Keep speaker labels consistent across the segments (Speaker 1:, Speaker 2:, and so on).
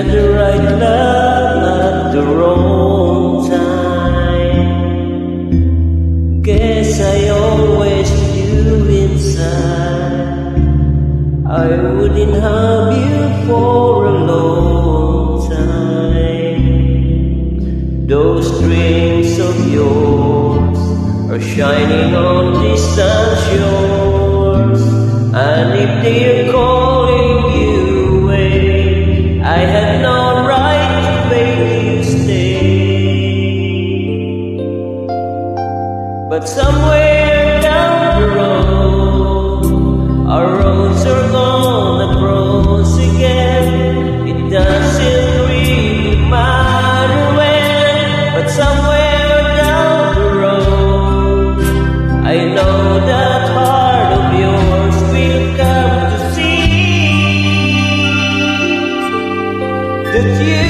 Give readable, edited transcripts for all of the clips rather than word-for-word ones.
Speaker 1: had the right love at the wrong time. Guess I always knew inside I wouldn't have you for a long time. Those dreams of yours are shining on distant shores, and if they're calling you away, I had no right to make you stay. But somewhere down the road, our roads are gonna cross again. It doesn't really matter when, but somewhere down the road, I know that heart of yours will come to see that you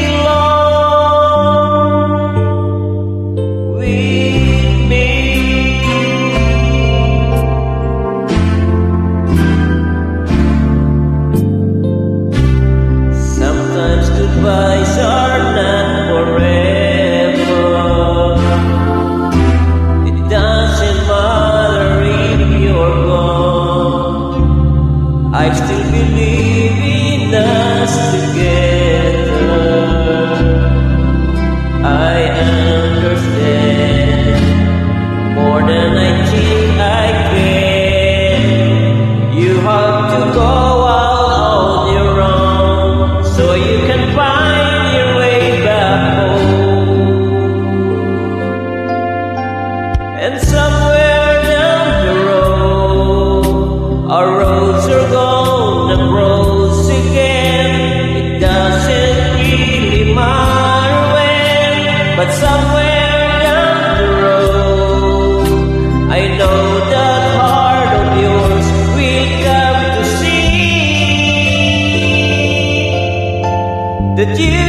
Speaker 1: belong with me. Sometimes goodbyes are not forever. It doesn't matter if you're gone, I still believe in us together. I understand more than I think I can. You have to go out on your own so you can find your way back home. And somewhere down the road, our roads are gonna cross again. It doesn't really matter when, but somewhere down the road, I know that heart of yours will come to see that you